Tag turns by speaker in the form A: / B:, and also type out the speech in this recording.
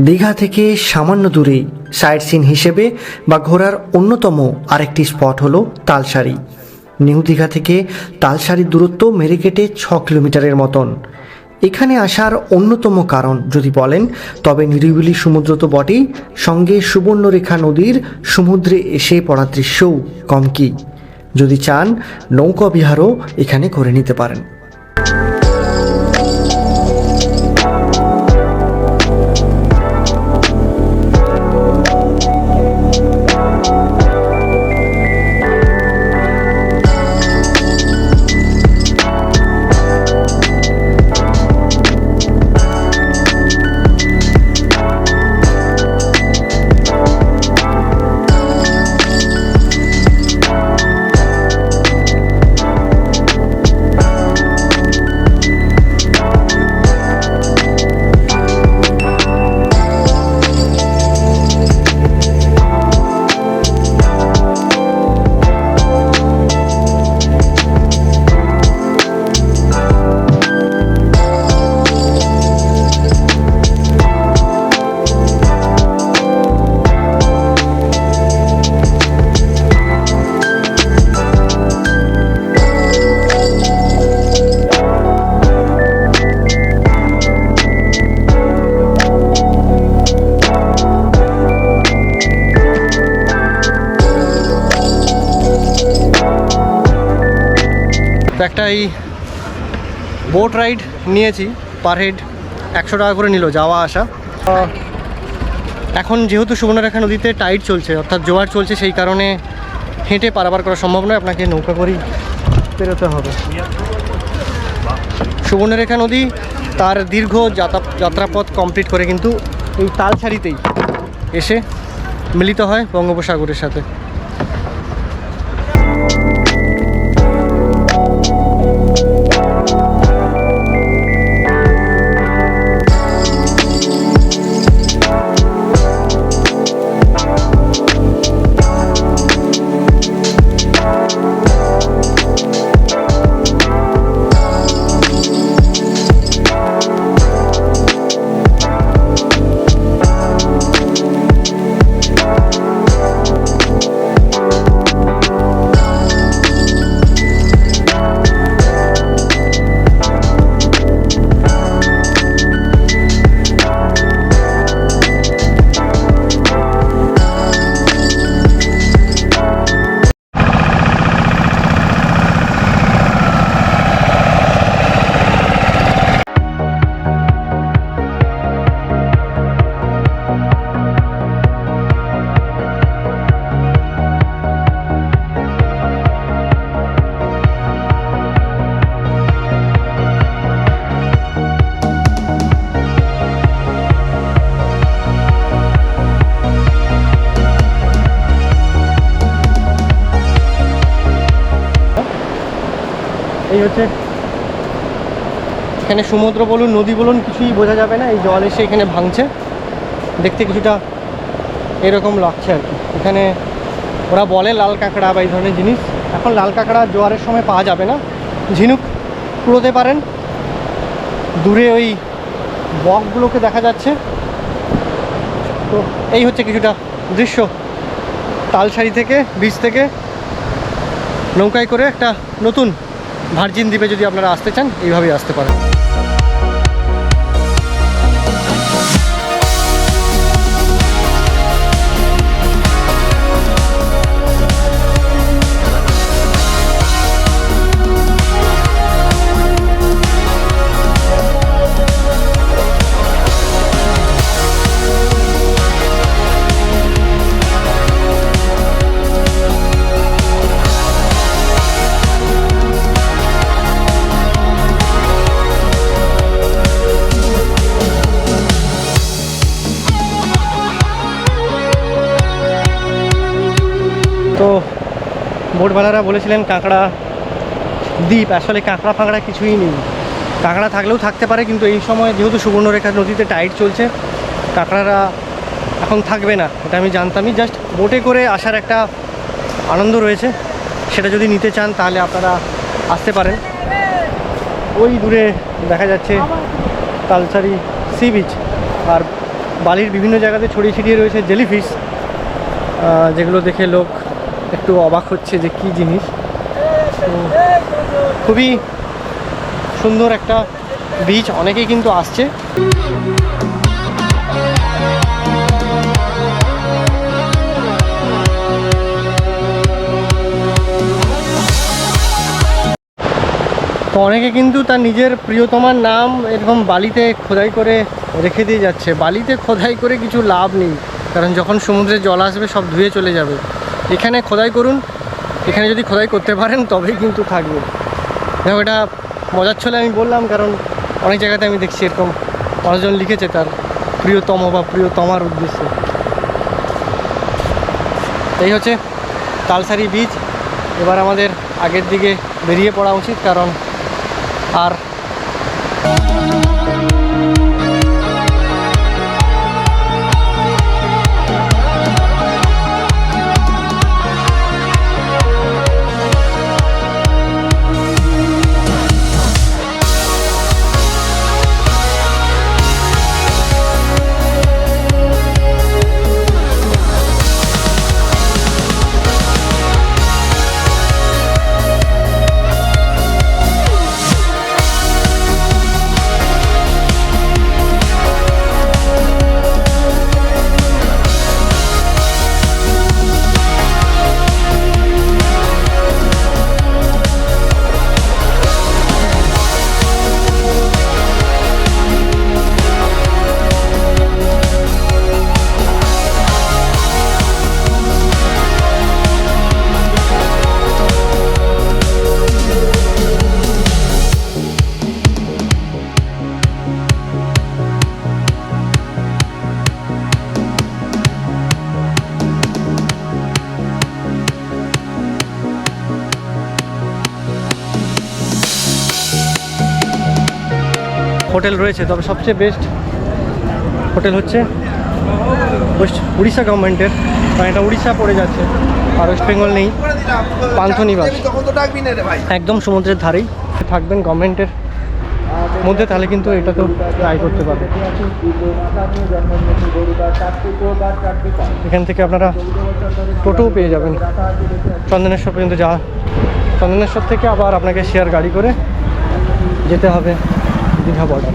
A: দীঘা থেকে সামান্য দূরে সাইট সিন হিসেবে বা ঘোরার অন্যতম আরেকটি স্পট হলো তালসারি। নিউ দীঘা থেকে তালসারির দূরত্ব মেরে কেটে 6 কিলোমিটারের মতন। এখানে আসার অন্যতম কারণ যদি বলেন তবে নিরিবিলি সমুদ্র তো বটেই, সঙ্গে সুবর্ণরেখা নদীর সমুদ্রে এসে পড়ার দৃশ্যও কম কি। যদি চান নৌকা বিহারও এখানে করে নিতে পারেন।
B: তো একটা এই বোট রাইড নিয়েছি, পার হেড 100 টাকা করে নিল যাওয়া আসা। এখন যেহেতু সুবর্ণরেখা নদীতে টাইড চলছে অর্থাৎ জোয়ার চলছে, সেই কারণে হেঁটে পারাবার করা সম্ভব নয়, আপনাকে নৌকা করেই পেরোতে হবে। সুবর্ণরেখা নদী তার দীর্ঘ যাত্রাপথ কমপ্লিট করে কিন্তু এই তালসারিতেই এসে মিলিত হয় বঙ্গোপসাগরের সাথে। এই হচ্ছে এখানে সমুদ্র বলুন নদী বলুন কিছুই বোঝা যাবে না, এই জল এসে এখানে ভাঙছে, দেখতে কিছুটা এরকম লাগছে আর কি। এখানে ওরা বলে লাল কাঁকড়া বা এই ধরনের জিনিস, এখন লাল কাঁকড়া জোয়ারের সময় পাওয়া যাবে না, ঝিনুক কুড়োতে পারেন। দূরে ওই বকগুলোকে দেখা যাচ্ছে। তো এই হচ্ছে কিছুটা দৃশ্য তালসারি থেকে, বিচ থেকে নৌকায় করে একটা নতুন ভার্জিন দ্বীপে যদি আপনারা আসতে চান এইভাবেই আসতে পারেন। তো বোটওয়ালারা বলেছিলেন কাঁকড়া দ্বীপ, আসলে কাঁকড়া ফাঁকড়া কিছুই নেই। কাঁকড়া থাকলেও থাকতে পারে, কিন্তু এই সময় যেহেতু সুবর্ণরেখা নদীতে টাইড চলছে কাঁকড়ারা এখন থাকবে না, এটা আমি জানতামই। জাস্ট বোটে করে আসার একটা আনন্দ রয়েছে, সেটা যদি নিতে চান তাহলে আপনারা আসতে পারেন। ওই দূরে দেখা যাচ্ছে তালসারি সি বিচ, আর বালির বিভিন্ন জায়গাতে ছড়িয়ে ছিটিয়ে রয়েছে জেলিফিশ, যেগুলো দেখে লোক একটু অবাক হচ্ছে যে কী জিনিস। তো খুবই সুন্দর একটা বিচ, অনেকেই কিন্তু আসছে। তো অনেকে কিন্তু তার নিজের প্রিয়তমার নাম এরকম বালিতে খোদাই করে রেখে দিয়ে যাচ্ছে। বালিতে খোদাই করে কিছু লাভ নেই, কারণ যখন সমুদ্রে জল আসবে সব ধুয়ে চলে যাবে। এখানে খোদাই করুন, এখানে যদি খোদাই করতে পারেন তবেই কিন্তু থাকবে। দেখো, এটা মজার ছলে আমি বললাম, কারণ অনেক জায়গাতে আমি দেখছি এরকম মানুষজন লিখেছে তার প্রিয়তম বা প্রিয়তমার উদ্দেশ্যে। এই হচ্ছে তালসারি বিচ। এবার আমাদের আগের দিকে বেরিয়ে পড়া উচিত, কারণ আর হোটেল রয়েছে, তবে সবচেয়ে বেস্ট হোটেল হচ্ছে উড়িষ্যা গভর্নমেন্টের, কারণ এটা উড়িষ্যা পড়ে যাচ্ছে আর ওয়েস্ট বেঙ্গল নেই। পান্থনিবাস একদম সমুদ্রের ধারেই থাকবেন গভর্নমেন্টের মধ্যে, তাহলে কিন্তু এটা তো ট্রাই করতে পারবে। এখান থেকে আপনারা টোটোও পেয়ে যাবেন চন্দনেশ্বর পর্যন্ত যাওয়া। চন্দনেশ্বর থেকে আবার আপনাকে শেয়ার গাড়ি করে যেতে হবে দীঘা বর্ডার।